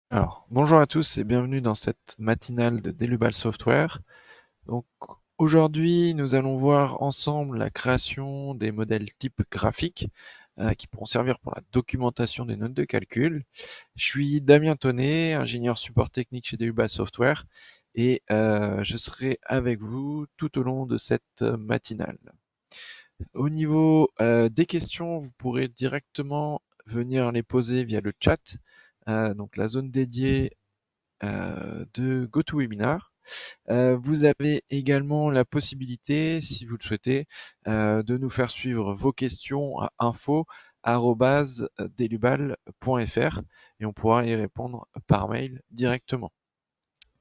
Alors, bonjour à tous et bienvenue dans cette matinale de Delubal Software. Donc, aujourd'hui, nous allons voir ensemble la création des modèles type graphiques qui pourront servir pour la documentation des notes de calcul. Je suis Damien Tonnet, ingénieur support technique chez Delubal Software et je serai avec vous tout au long de cette matinale. Au niveau des questions, vous pourrez directement venir les poser via le chat, donc la zone dédiée de GoToWebinar. Vous avez également la possibilité, si vous le souhaitez, de nous faire suivre vos questions à info@delubal.fr et on pourra y répondre par mail directement.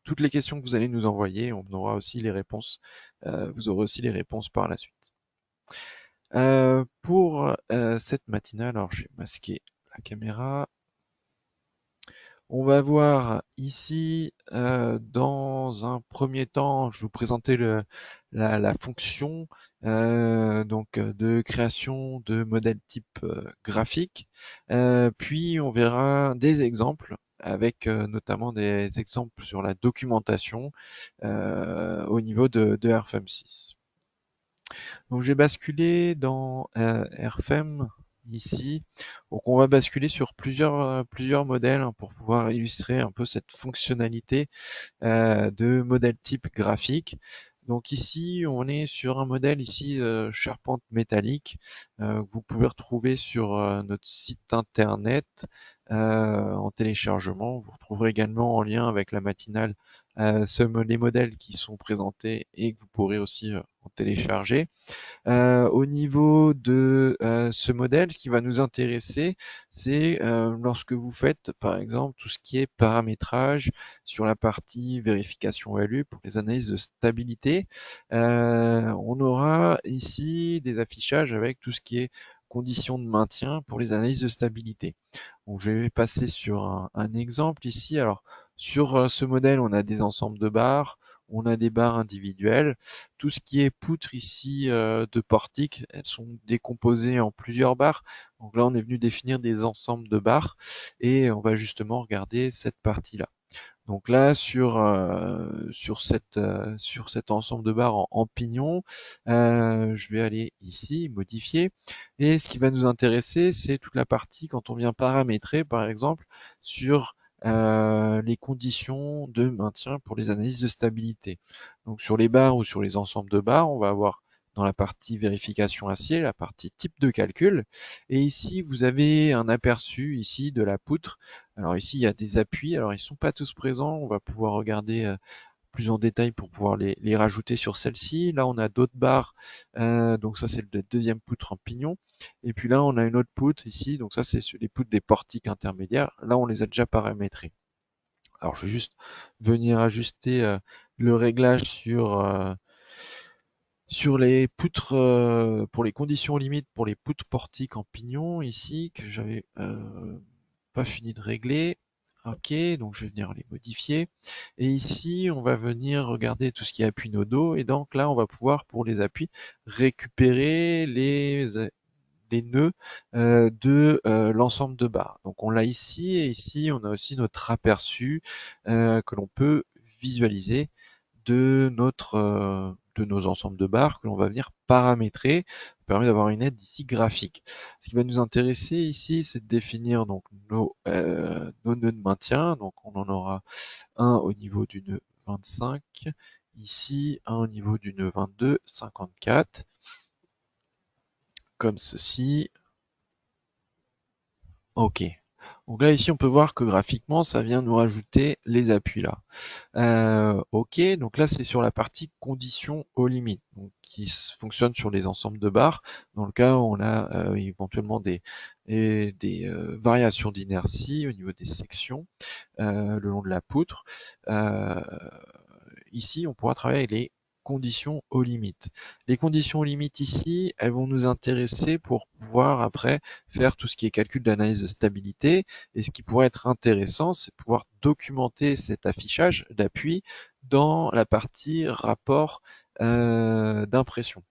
Toutes les questions que vous allez nous envoyer, on aura aussi les réponses, vous aurez aussi les réponses par la suite. Pour cette matinale, alors je vais masquer la caméra. On va voir ici, dans un premier temps, je vais vous présenter la fonction donc de création de modèles type graphique. Puis on verra des exemples avec notamment des exemples sur la documentation au niveau de RFM6. Donc j'ai basculé dans RFM ici. Donc on va basculer sur plusieurs modèles hein, pour pouvoir illustrer un peu cette fonctionnalité de modèle type graphique. Donc ici, on est sur un modèle ici charpente métallique que vous pouvez retrouver sur notre site internet en téléchargement. Vous retrouverez également en lien avec la matinale les modèles qui sont présentés et que vous pourrez aussi en télécharger. Au niveau de ce modèle, ce qui va nous intéresser, c'est lorsque vous faites, par exemple, tout ce qui est paramétrage sur la partie vérification LU pour les analyses de stabilité. On aura ici des affichages avec tout ce qui est conditions de maintien pour les analyses de stabilité. Donc, je vais passer sur un exemple ici. Alors, sur ce modèle, on a des ensembles de barres, on a des barres individuelles. Tout ce qui est poutres ici de portique, elles sont décomposées en plusieurs barres. Donc là, on est venu définir des ensembles de barres et on va justement regarder cette partie-là. Donc là, sur cet ensemble de barres en pignon, je vais aller ici, modifier. Et ce qui va nous intéresser, c'est toute la partie quand on vient paramétrer, par exemple, sur les conditions de maintien pour les analyses de stabilité. Donc sur les barres ou sur les ensembles de barres, on va avoir dans la partie vérification acier, la partie type de calcul. Et ici, vous avez un aperçu ici de la poutre. Alors ici, il y a des appuis. Alors ils sont pas tous présents. On va pouvoir regarder plus en détail pour pouvoir les rajouter sur celle-ci. Là, on a d'autres barres. Donc ça, c'est le deuxième poutre en pignon. Et puis là, on a une autre poutre ici. Donc ça, c'est sur les poutres des portiques intermédiaires. Là, on les a déjà paramétrés. Alors, je vais juste venir ajuster le réglage sur les poutres pour les conditions limites pour les poutres portiques en pignon ici que j'avais pas fini de régler. Ok, donc je vais venir les modifier. Et ici, on va venir regarder tout ce qui est appuie nodo. Et donc là, on va pouvoir, pour les appuis, récupérer les nœuds de l'ensemble de barres. Donc on l'a ici, et ici, on a aussi notre aperçu que l'on peut visualiser de nos ensembles de barres que l'on va venir paramétrer. Ça permet d'avoir une aide ici graphique. Ce qui va nous intéresser ici, c'est de définir donc nos nœuds de maintien. Donc on en aura un au niveau du nœud 25, ici un au niveau du nœud 22, 54, comme ceci. Ok. Donc là ici on peut voir que graphiquement ça vient nous rajouter les appuis là. Ok, donc là c'est sur la partie conditions aux limites, donc qui fonctionne sur les ensembles de barres. Dans le cas où on a éventuellement des variations d'inertie au niveau des sections le long de la poutre. Euh, Ici, on pourra travailler avec les conditions aux limites. Les conditions aux limites ici, elles vont nous intéresser pour pouvoir après faire tout ce qui est calcul d'analyse de stabilité. Et ce qui pourrait être intéressant, c'est de pouvoir documenter cet affichage d'appui dans la partie rapport d'impression.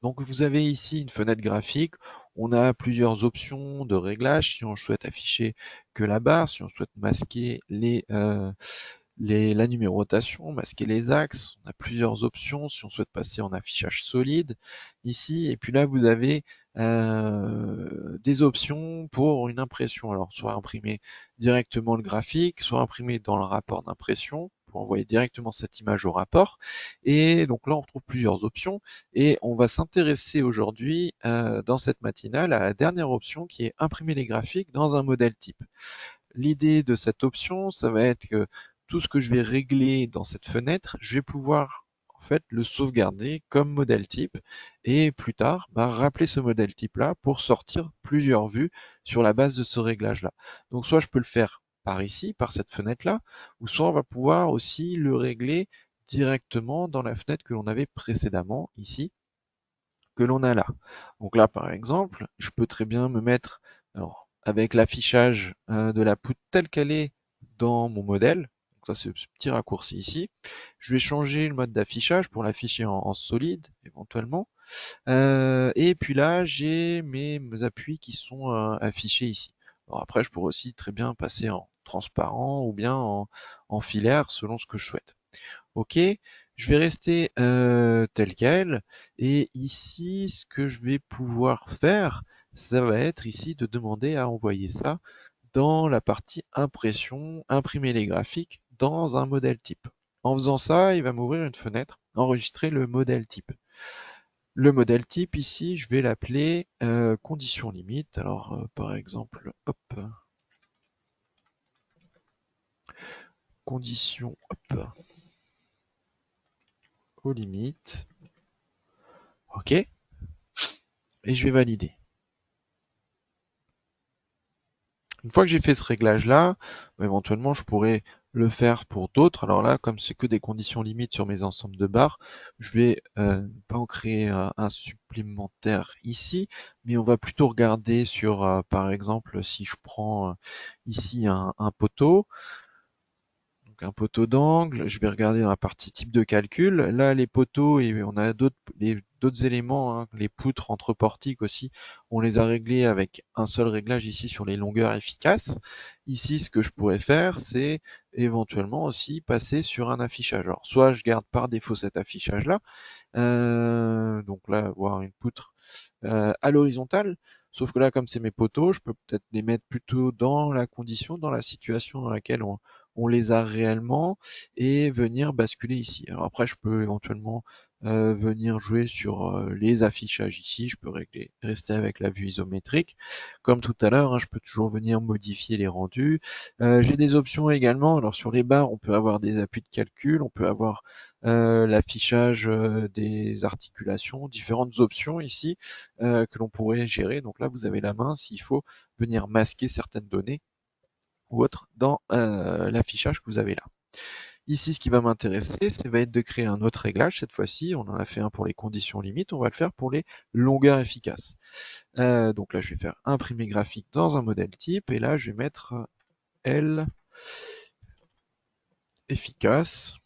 Donc vous avez ici une fenêtre graphique, on a plusieurs options de réglage si on souhaite afficher que la barre, si on souhaite masquer la numérotation, masquer les axes, on a plusieurs options si on souhaite passer en affichage solide ici, et puis là vous avez des options pour une impression, alors soit imprimer directement le graphique, soit imprimer dans le rapport d'impression pour envoyer directement cette image au rapport, et donc là on retrouve plusieurs options, et on va s'intéresser aujourd'hui dans cette matinale à la dernière option qui est imprimer les graphiques dans un modèle type. L'idée de cette option, ça va être que tout ce que je vais régler dans cette fenêtre, je vais pouvoir en fait le sauvegarder comme modèle type et plus tard rappeler ce modèle type là pour sortir plusieurs vues sur la base de ce réglage là. Donc soit je peux le faire par ici, par cette fenêtre là, ou soit on va pouvoir aussi le régler directement dans la fenêtre que l'on avait précédemment ici, que l'on a là. Donc là, par exemple, je peux très bien me mettre, alors, avec l'affichage de la poutre telle qu'elle est dans mon modèle. Donc ça, c'est ce petit raccourci ici. Je vais changer le mode d'affichage pour l'afficher en solide, éventuellement. Et puis là, j'ai mes appuis qui sont affichés ici. Alors après, je pourrais aussi très bien passer en transparent ou bien en filaire selon ce que je souhaite. Ok, je vais rester tel quel. Et ici, ce que je vais pouvoir faire, ça va être ici de demander à envoyer ça dans la partie impression, imprimer les graphiques dans un modèle type. En faisant ça, il va m'ouvrir une fenêtre, enregistrer le modèle type. Le modèle type ici, je vais l'appeler condition limite. Alors par exemple, hop, condition hop, aux limites. Ok, et je vais valider. Une fois que j'ai fait ce réglage-là, éventuellement je pourrais le faire pour d'autres. Alors là, comme c'est que des conditions limites sur mes ensembles de barres, je vais pas en créer un supplémentaire ici, mais on va plutôt regarder sur, par exemple, si je prends ici un poteau, donc un poteau d'angle, je vais regarder dans la partie type de calcul. Là, les poteaux, et on a d'autres éléments, hein, les poutres entre portiques aussi, on les a réglés avec un seul réglage ici sur les longueurs efficaces. Ici, ce que je pourrais faire, c'est éventuellement aussi passer sur un affichage. Alors, soit je garde par défaut cet affichage-là, donc là, voir une poutre à l'horizontale. Sauf que là, comme c'est mes poteaux, je peux peut-être les mettre plutôt dans la condition, dans la situation dans laquelle on les a réellement et venir basculer ici. Alors après, je peux éventuellement venir jouer sur les affichages ici. Je peux rester avec la vue isométrique. Comme tout à l'heure, hein, je peux toujours venir modifier les rendus. J'ai des options également. Alors sur les barres, on peut avoir des appuis de calcul, on peut avoir l'affichage des articulations, différentes options ici que l'on pourrait gérer. Donc là, vous avez la main s'il faut venir masquer certaines données ou autres dans l'affichage que vous avez là. Ici, ce qui va m'intéresser, ça va être de créer un autre réglage. Cette fois-ci, on en a fait un pour les conditions limites, on va le faire pour les longueurs efficaces. Donc là, je vais faire imprimer graphique dans un modèle type, et là, je vais mettre L efficace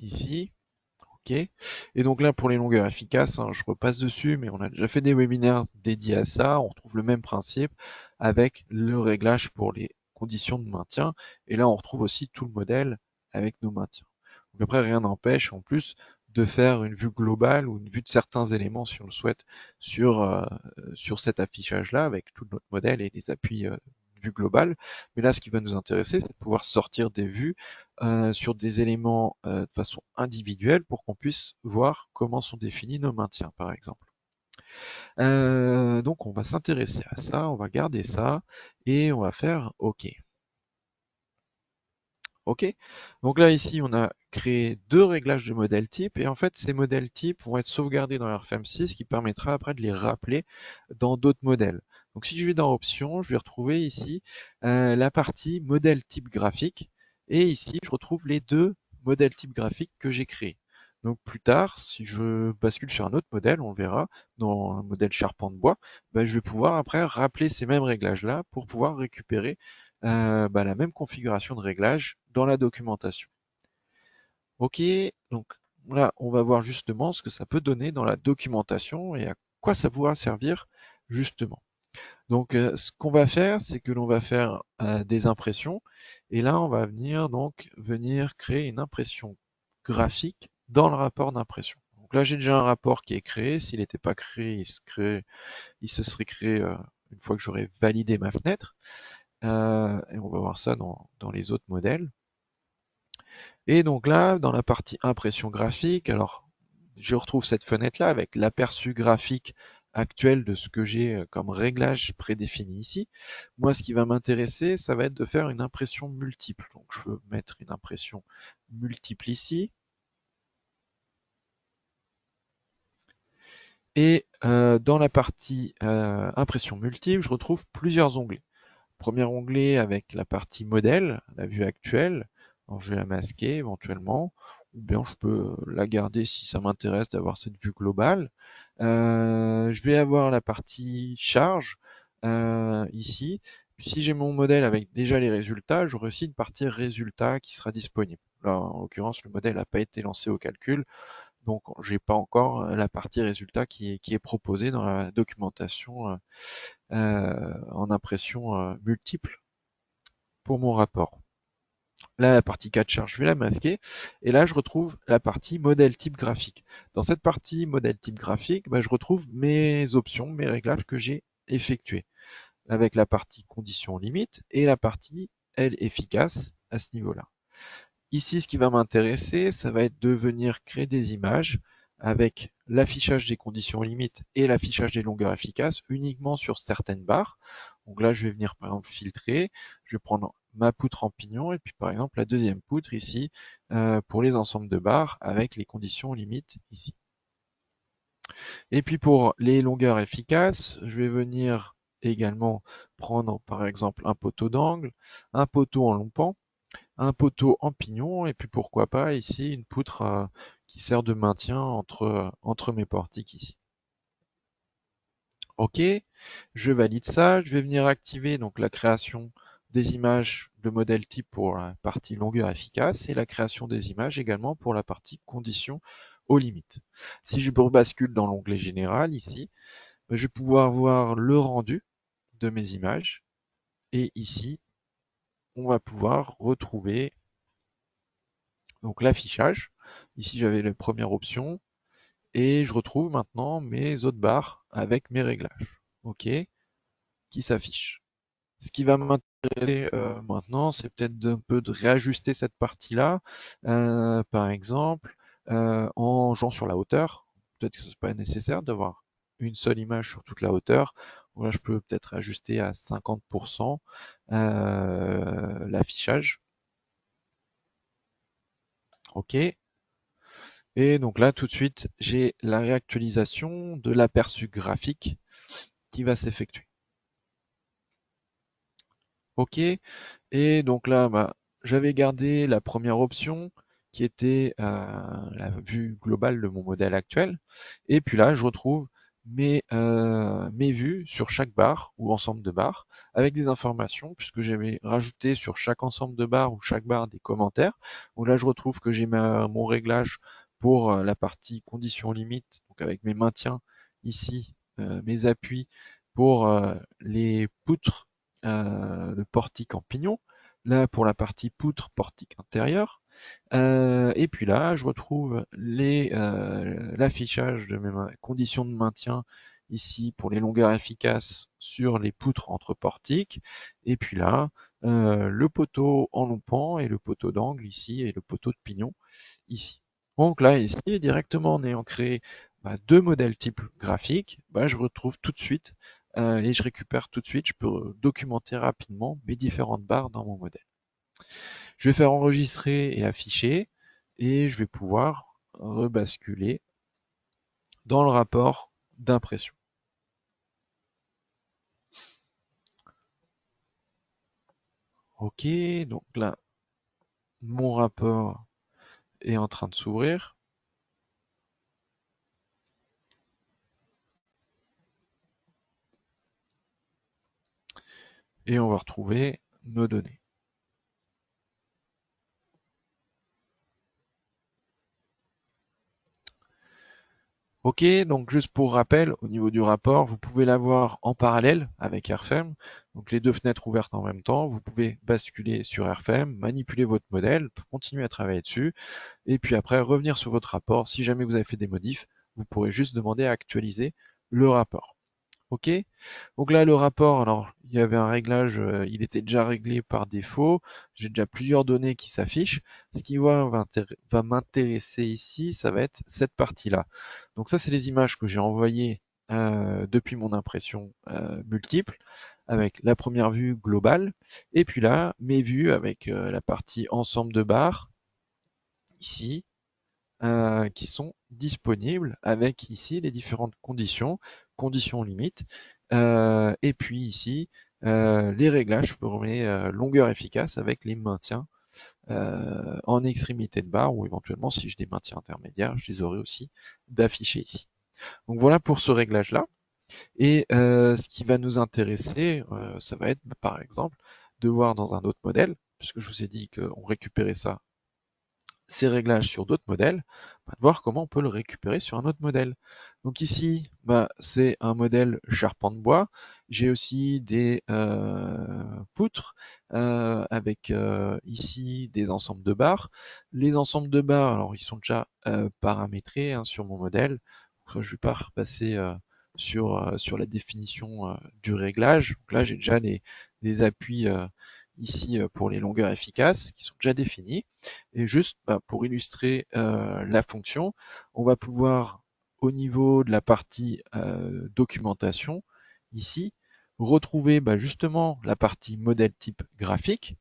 ici. Ok. Et donc là, pour les longueurs efficaces, hein, je repasse dessus, mais on a déjà fait des webinaires dédiés à ça. On retrouve le même principe avec le réglage pour les conditions de maintien. Et là, on retrouve aussi tout le modèle avec nos maintiens. Donc après, rien n'empêche en plus de faire une vue globale ou une vue de certains éléments, si on le souhaite, sur cet affichage-là, avec tout notre modèle et des appuis vue globale. Mais là, ce qui va nous intéresser, c'est de pouvoir sortir des vues sur des éléments de façon individuelle pour qu'on puisse voir comment sont définis nos maintiens, par exemple. Donc on va s'intéresser à ça, on va garder ça et on va faire OK. OK. Donc là ici on a créé deux réglages de modèles type et en fait ces modèles types vont être sauvegardés dans RFM6 qui permettra après de les rappeler dans d'autres modèles. Donc si je vais dans Options, je vais retrouver ici la partie modèle type graphique et ici je retrouve les deux modèles type graphiques que j'ai créés. Donc plus tard, si je bascule sur un autre modèle, on le verra, dans un modèle charpente bois, je vais pouvoir après rappeler ces mêmes réglages-là pour pouvoir récupérer la même configuration de réglage dans la documentation. Ok, donc là, on va voir justement ce que ça peut donner dans la documentation et à quoi ça pourra servir justement. Donc, ce qu'on va faire, c'est que l'on va faire des impressions et là, on va venir créer une impression graphique dans le rapport d'impression. Donc là, j'ai déjà un rapport qui est créé. S'il n'était pas créé, il se serait créé une fois que j'aurais validé ma fenêtre. Et on va voir ça dans les autres modèles. Et donc là, dans la partie impression graphique, alors je retrouve cette fenêtre-là avec l'aperçu graphique actuel de ce que j'ai comme réglage prédéfini ici. Moi, ce qui va m'intéresser, ça va être de faire une impression multiple. Donc je peux mettre une impression multiple ici. Et dans la partie impression multiple, je retrouve plusieurs onglets. Premier onglet avec la partie modèle, la vue actuelle. Alors je vais la masquer éventuellement, ou bien je peux la garder si ça m'intéresse d'avoir cette vue globale. Je vais avoir la partie charge ici. Puis si j'ai mon modèle avec déjà les résultats, j'aurai aussi une partie résultats qui sera disponible. Là, en l'occurrence, le modèle n'a pas été lancé au calcul, donc j'ai pas encore la partie résultat qui est proposée dans la documentation en impression multiple pour mon rapport. Là, la partie 4 charge, je vais la masquer. Et là, je retrouve la partie modèle type graphique. Dans cette partie modèle type graphique, je retrouve mes options, mes réglages que j'ai effectués, avec la partie conditions limites et la partie elle efficace à ce niveau-là. Ici, ce qui va m'intéresser, ça va être de venir créer des images avec l'affichage des conditions limites et l'affichage des longueurs efficaces uniquement sur certaines barres. Donc là, je vais venir par exemple filtrer, je vais prendre ma poutre en pignon et puis par exemple la deuxième poutre ici pour les ensembles de barres avec les conditions limites ici. Et puis pour les longueurs efficaces, je vais venir également prendre par exemple un poteau d'angle, un poteau en long pan, un poteau en pignon et puis pourquoi pas ici une poutre qui sert de maintien entre mes portiques ici. Ok, je valide ça, je vais venir activer donc la création des images de modèle type pour la partie longueur efficace et la création des images également pour la partie conditions aux limites. Si je bascule dans l'onglet général ici, je vais pouvoir voir le rendu de mes images et ici on va pouvoir retrouver donc l'affichage. Ici j'avais la première option et je retrouve maintenant mes autres barres avec mes réglages, ok, qui s'affichent. Ce qui va m'intéresser maintenant, c'est peut-être un peu de réajuster cette partie-là, par exemple en jouant sur la hauteur. Peut-être que ce n'est pas nécessaire d'avoir une seule image sur toute la hauteur. Là, je peux peut-être ajuster à 50% l'affichage. Ok. Et donc là, tout de suite, j'ai la réactualisation de l'aperçu graphique qui va s'effectuer. Ok. Et donc là, j'avais gardé la première option qui était la vue globale de mon modèle actuel. Et puis là, je retrouve mes vues sur chaque barre ou ensemble de barres avec des informations puisque j'avais rajouté sur chaque ensemble de barres ou chaque barre des commentaires. Donc là, je retrouve que j'ai mon réglage pour la partie conditions limites, donc avec mes maintiens ici, mes appuis pour les poutres, le portique en pignon. Là, pour la partie poutre, portique intérieur. Et puis là, je retrouve l'affichage de mes conditions de maintien ici pour les longueurs efficaces sur les poutres entre portiques. Et puis là, le poteau en long pan et le poteau d'angle ici et le poteau de pignon ici. Donc là, ici, directement en ayant créé deux modèles types graphiques, je retrouve tout de suite et je récupère tout de suite, je peux documenter rapidement mes différentes barres dans mon modèle. Je vais faire enregistrer et afficher et je vais pouvoir rebasculer dans le rapport d'impression. Ok, donc là, mon rapport est en train de s'ouvrir. Et on va retrouver nos données. Ok, donc juste pour rappel, au niveau du rapport, vous pouvez l'avoir en parallèle avec Airframe. Donc les deux fenêtres ouvertes en même temps. Vous pouvez basculer sur Airframe, manipuler votre modèle, continuer à travailler dessus, et puis après revenir sur votre rapport. Si jamais vous avez fait des modifs, vous pourrez juste demander à actualiser le rapport. Ok? Donc là, le rapport, alors il y avait un réglage, il était déjà réglé par défaut. J'ai déjà plusieurs données qui s'affichent. Ce qui va m'intéresser ici, ça va être cette partie-là. Donc ça, c'est les images que j'ai envoyées depuis mon impression multiple, avec la première vue globale, et puis là, mes vues avec la partie ensemble de barres, ici, qui sont disponibles avec ici les différentes conditions, conditions limites, et puis ici les réglages pour mes longueurs efficaces avec les maintiens en extrémité de barre ou éventuellement si j'ai des maintiens intermédiaires, je les aurai aussi d'afficher ici. Donc voilà pour ce réglage-là. Et ce qui va nous intéresser, ça va être par exemple de voir dans un autre modèle, puisque je vous ai dit qu'on récupérait ça ces réglages sur d'autres modèles, de voir comment on peut le récupérer sur un autre modèle. Donc ici, c'est un modèle charpente bois. J'ai aussi des poutres avec ici des ensembles de barres. Les ensembles de barres, alors ils sont déjà paramétrés sur mon modèle. Donc, je vais pas repasser sur la définition du réglage. Donc là, j'ai déjà les appuis ici pour les longueurs efficaces qui sont déjà définis. Et juste pour illustrer la fonction, on va pouvoir, au niveau de la partie documentation, ici, retrouver justement la partie modèle type graphique.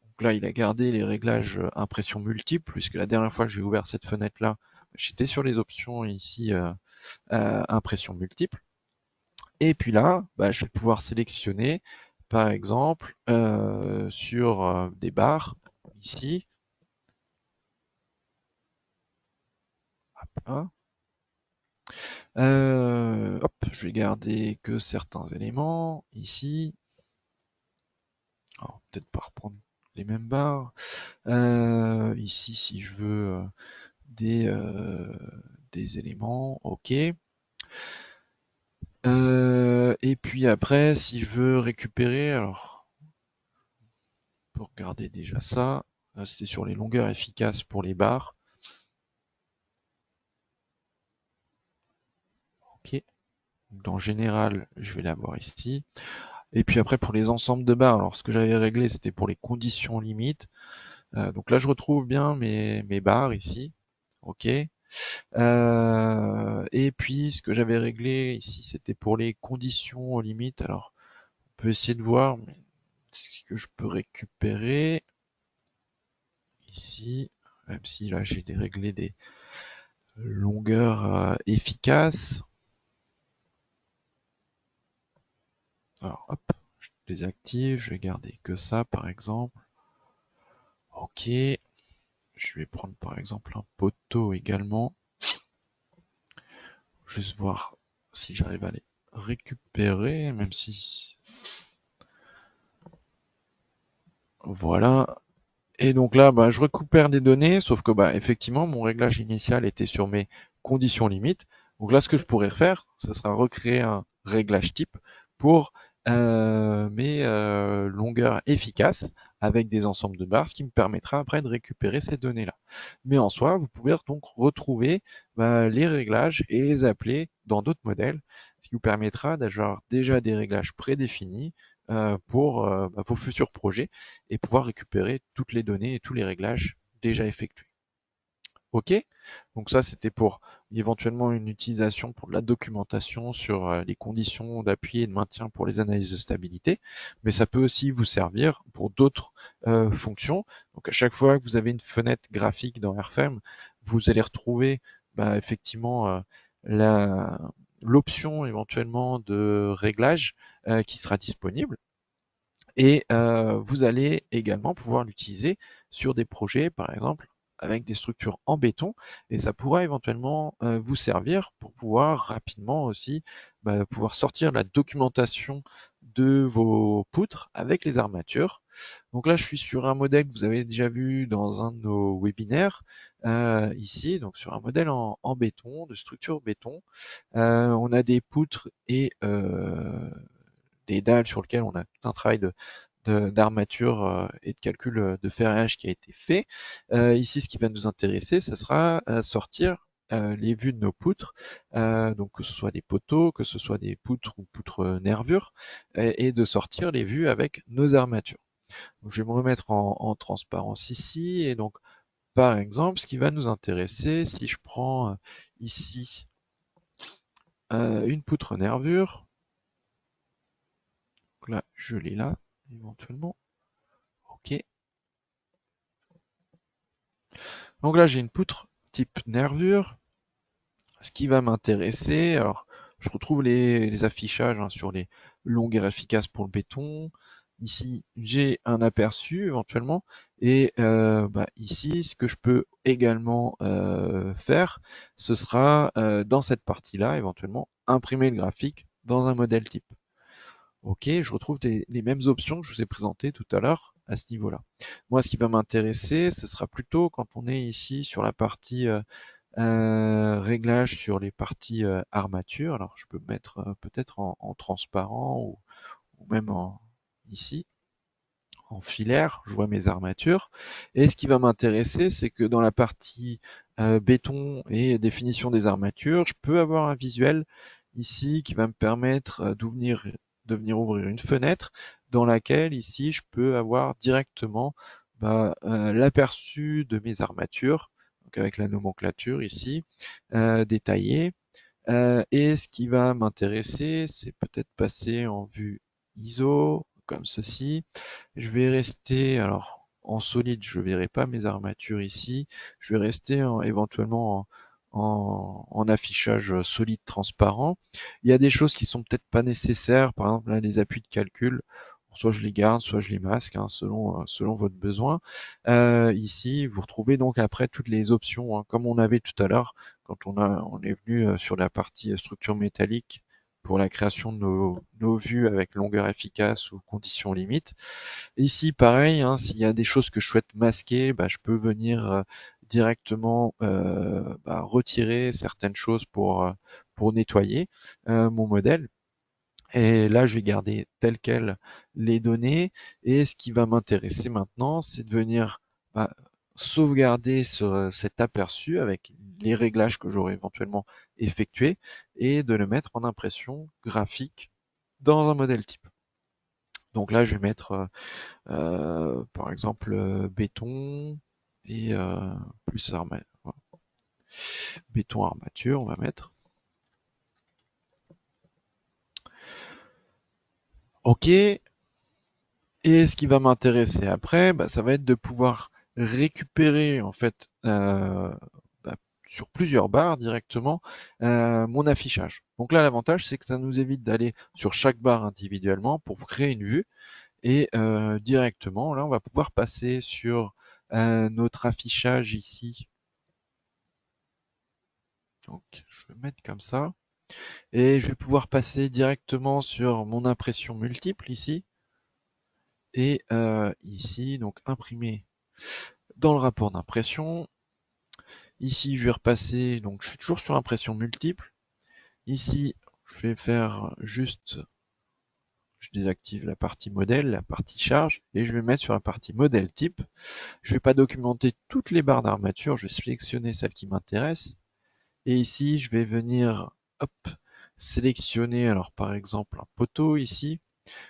Donc là, il a gardé les réglages impression multiple, puisque la dernière fois que j'ai ouvert cette fenêtre-là, j'étais sur les options ici impression multiple. Et puis là, je vais pouvoir sélectionner, par exemple, sur des barres, ici, hein. Hop, je vais garder que certains éléments ici. Alors, peut-être pas reprendre les mêmes barres. Ici, si je veux des, euh, des éléments, ok. Et puis après, si je veux récupérer, alors, pour regarder déjà ça, c'était sur les longueurs efficaces pour les barres. Ok. Dans général, je vais l'avoir ici. Et puis après, pour les ensembles de barres, alors ce que j'avais réglé, c'était pour les conditions limites. Donc là, je retrouve bien mes barres ici. Ok. Et puis, ce que j'avais réglé ici, c'était pour les conditions limites. Alors, on peut essayer de voir ce que je peux récupérer ici, même si là, j'ai réglé des longueurs efficaces. Alors, hop, je désactive, je vais garder que ça, par exemple. Ok, je vais prendre par exemple un poteau également. Juste voir si j'arrive à les récupérer, même si... Voilà. Et donc là, je récupère des données, sauf que effectivement, mon réglage initial était sur mes conditions limites. Donc là, ce que je pourrais faire, ce sera recréer un réglage type pour mes longueurs efficaces avec des ensembles de barres, ce qui me permettra après de récupérer ces données-là. Mais en soi, vous pouvez donc retrouver les réglages et les appeler dans d'autres modèles, ce qui vous permettra d'avoir déjà des réglages prédéfinis pour vos futurs projets et pouvoir récupérer toutes les données et tous les réglages déjà effectués. Ok, donc ça c'était pour éventuellement une utilisation pour de la documentation sur les conditions d'appui et de maintien pour les analyses de stabilité, mais ça peut aussi vous servir pour d'autres fonctions. Donc à chaque fois que vous avez une fenêtre graphique dans Airframe, vous allez retrouver effectivement l'option éventuellement de réglage qui sera disponible. Et vous allez également pouvoir l'utiliser sur des projets, par exemple, avec des structures en béton, et ça pourra éventuellement vous servir pour pouvoir rapidement aussi pouvoir sortir la documentation de vos poutres avec les armatures. Donc là, je suis sur un modèle que vous avez déjà vu dans un de nos webinaires, ici, donc sur un modèle en béton, de structure béton. On a des poutres et des dalles sur lesquelles on a tout un travail d'armature et de calcul de ferrage qui a été fait. Ici, ce qui va nous intéresser, ce sera sortir les vues de nos poutres, donc que ce soit des poteaux, que ce soit des poutres ou poutres nervures, et de sortir les vues avec nos armatures. Donc, je vais me remettre en transparence ici, et donc par exemple, ce qui va nous intéresser, si je prends ici une poutre nervure, donc là je l'ai là, éventuellement, ok. Donc là j'ai une poutre type nervure. Ce qui va m'intéresser, alors je retrouve les affichages sur les longueurs efficaces pour le béton. Ici, j'ai un aperçu éventuellement. Et ici, ce que je peux également faire, ce sera dans cette partie-là, éventuellement, imprimer le graphique dans un modèle type. Ok, je retrouve les mêmes options que je vous ai présentées tout à l'heure à ce niveau-là. Moi, ce qui va m'intéresser, ce sera plutôt quand on est ici sur la partie réglage sur les parties armature. Alors je peux mettre peut-être en transparent ou même ici en filaire. Je vois mes armatures. Et ce qui va m'intéresser, c'est que dans la partie béton et définition des armatures, je peux avoir un visuel ici qui va me permettre de venir ouvrir une fenêtre dans laquelle ici je peux avoir directement l'aperçu de mes armatures, donc avec la nomenclature ici détaillée. Et ce qui va m'intéresser, c'est peut-être passer en vue ISO comme ceci. Je vais rester alors en solide, je verrai pas mes armatures ici. Je vais rester éventuellement en affichage solide transparent. Il y a des choses qui sont peut-être pas nécessaires, par exemple là, les appuis de calcul. Soit je les garde, soit je les masque, hein, selon votre besoin. Ici, vous retrouvez donc après toutes les options, hein, comme on avait tout à l'heure quand on est venu sur la partie structure métallique pour la création de nos vues avec longueur efficace ou conditions limites. Ici, pareil, hein, s'il y a des choses que je souhaite masquer, je peux venir directement retirer certaines choses pour nettoyer mon modèle. Et là, je vais garder tel quel les données. Et ce qui va m'intéresser maintenant, c'est de venir bah, sauvegarder cet aperçu avec les réglages que j'aurais éventuellement effectués et de le mettre en impression graphique dans un modèle type. Donc là, je vais mettre par exemple béton et plus béton armature, on va mettre. Ok. Et ce qui va m'intéresser après, ça va être de pouvoir récupérer en fait sur plusieurs barres directement mon affichage. Donc là, l'avantage, c'est que ça nous évite d'aller sur chaque barre individuellement pour créer une vue. Et directement, là, on va pouvoir passer sur notre affichage ici. Donc, je vais mettre comme ça. Et je vais pouvoir passer directement sur mon impression multiple ici. Et ici, donc imprimer dans le rapport d'impression. Ici, je vais repasser, donc je suis toujours sur impression multiple. Ici, je vais faire juste, je désactive la partie modèle, la partie charge, et je vais mettre sur la partie modèle type. Je ne vais pas documenter toutes les barres d'armature, je vais sélectionner celle qui m'intéresse. Et ici, je vais venir sélectionner, alors par exemple, un poteau ici.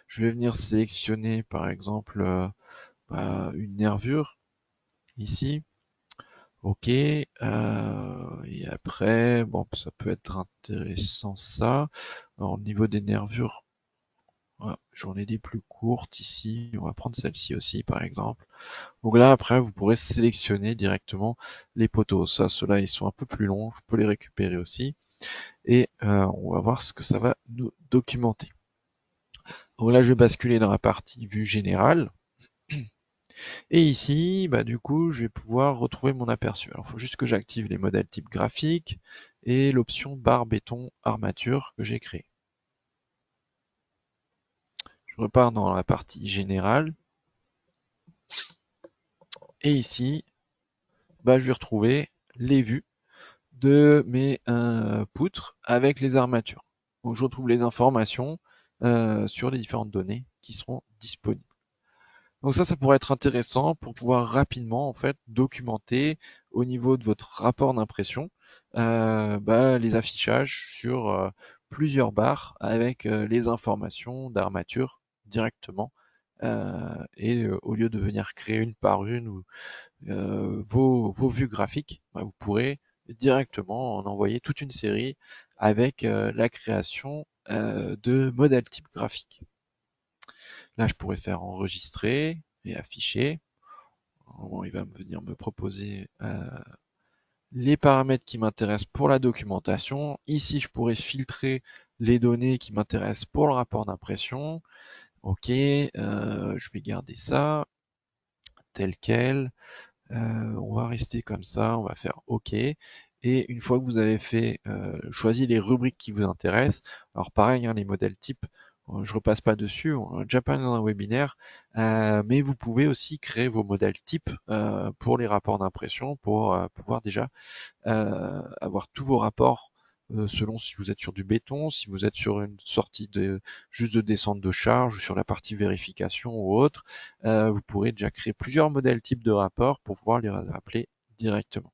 Je vais venir sélectionner, par exemple, une nervure ici. Ok. Et après, bon, ça peut être intéressant ça. Alors, au niveau des nervures, j'en ai des plus courtes ici. On va prendre celle-ci aussi, par exemple. Donc là, après, vous pourrez sélectionner directement les poteaux. Ça, ceux-là, ils sont un peu plus longs. Je peux les récupérer aussi. Et on va voir ce que ça va nous documenter. Donc là, je vais basculer dans la partie vue générale. Et ici, du coup, je vais pouvoir retrouver mon aperçu. Alors, il faut juste que j'active les modèles type graphique et l'option barre béton armature que j'ai créée. Je repars dans la partie générale. Et ici, bah, je vais retrouver les vues de mes poutres avec les armatures. Donc je retrouve les informations sur les différentes données qui seront disponibles. Donc ça pourrait être intéressant pour pouvoir rapidement en fait documenter au niveau de votre rapport d'impression bah, les affichages sur plusieurs barres avec les informations d'armature directement et au lieu de venir créer une par une ou vos vues graphiques, bah, vous pourrez directement en envoyer toute une série avec la création de modèles type graphiques. Là, je pourrais faire enregistrer et afficher. Il va venir me proposer les paramètres qui m'intéressent pour la documentation. Ici, je pourrais filtrer les données qui m'intéressent pour le rapport d'impression. Ok, je vais garder ça tel quel. On va rester comme ça, on va faire OK. Et une fois que vous avez fait choisi les rubriques qui vous intéressent, alors pareil, hein, les modèles types, je repasse pas dessus, on a déjà parlé dans un webinaire, mais vous pouvez aussi créer vos modèles types pour les rapports d'impression, pour pouvoir déjà avoir tous vos rapports selon si vous êtes sur du béton, si vous êtes sur une sortie de juste de descente de charge, ou sur la partie vérification ou autre, vous pourrez déjà créer plusieurs modèles types de rapports pour pouvoir les appeler directement.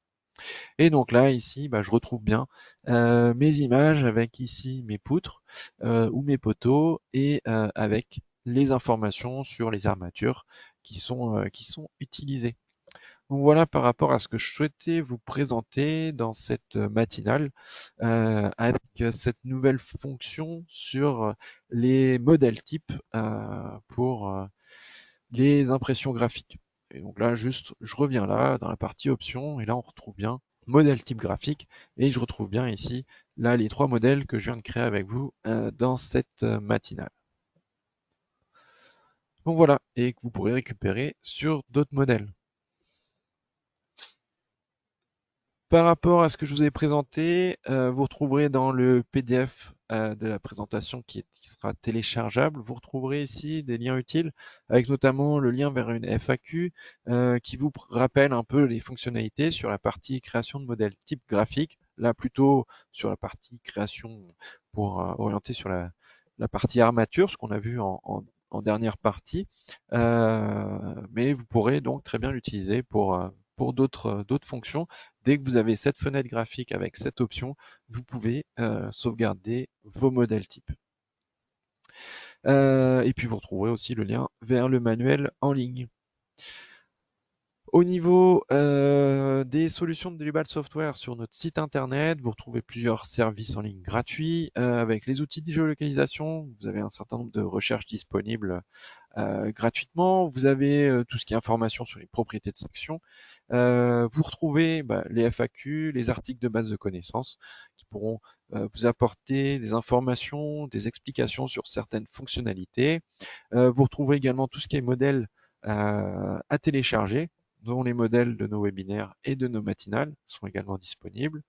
Et donc là, ici, bah, je retrouve bien mes images avec ici mes poutres ou mes poteaux et avec les informations sur les armatures qui sont utilisées. Donc voilà par rapport à ce que je souhaitais vous présenter dans cette matinale avec cette nouvelle fonction sur les modèles types pour les impressions graphiques. Et donc là, juste, je reviens là dans la partie options et là, on retrouve bien modèle type graphique et je retrouve bien ici là les trois modèles que je viens de créer avec vous dans cette matinale. Donc voilà, et que vous pourrez récupérer sur d'autres modèles. Par rapport à ce que je vous ai présenté, vous retrouverez dans le PDF de la présentation qui sera téléchargeable, vous retrouverez ici des liens utiles, avec notamment le lien vers une FAQ qui vous rappelle un peu les fonctionnalités sur la partie création de modèles type graphique, là plutôt sur la partie création pour orienter sur la partie armature, ce qu'on a vu en dernière partie, mais vous pourrez donc très bien l'utiliser pour d'autres fonctions. Dès que vous avez cette fenêtre graphique avec cette option, vous pouvez sauvegarder vos modèles types. Et puis vous retrouverez aussi le lien vers le manuel en ligne. Au niveau des solutions de Delibal Software sur notre site internet, vous retrouvez plusieurs services en ligne gratuits avec les outils de géolocalisation. Vous avez un certain nombre de recherches disponibles gratuitement. Vous avez tout ce qui est information sur les propriétés de section. Vous retrouvez les FAQ, les articles de base de connaissances qui pourront vous apporter des informations, des explications sur certaines fonctionnalités. Vous retrouverez également tout ce qui est modèle à télécharger, dont les modèles de nos webinaires et de nos matinales sont également disponibles.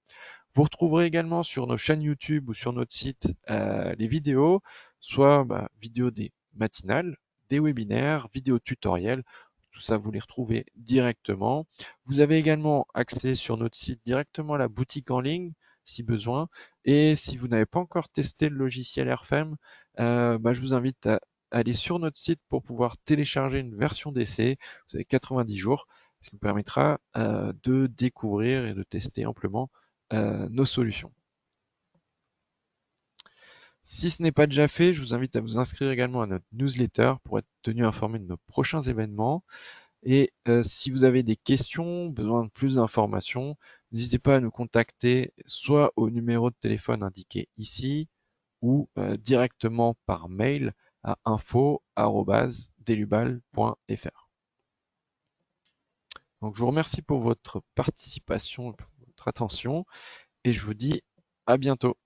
Vous retrouverez également sur nos chaînes YouTube ou sur notre site les vidéos, soit vidéos des matinales, des webinaires, vidéos tutoriels. Tout ça, vous les retrouvez directement. Vous avez également accès sur notre site directement à la boutique en ligne, si besoin. Et si vous n'avez pas encore testé le logiciel Airframe, je vous invite à aller sur notre site pour pouvoir télécharger une version d'essai. Vous avez 90 jours, ce qui vous permettra de découvrir et de tester amplement nos solutions. Si ce n'est pas déjà fait, je vous invite à vous inscrire également à notre newsletter pour être tenu informé de nos prochains événements. Et si vous avez des questions, besoin de plus d'informations, n'hésitez pas à nous contacter soit au numéro de téléphone indiqué ici ou directement par mail à info@delubal.fr. Donc je vous remercie pour votre participation et pour votre attention et je vous dis à bientôt.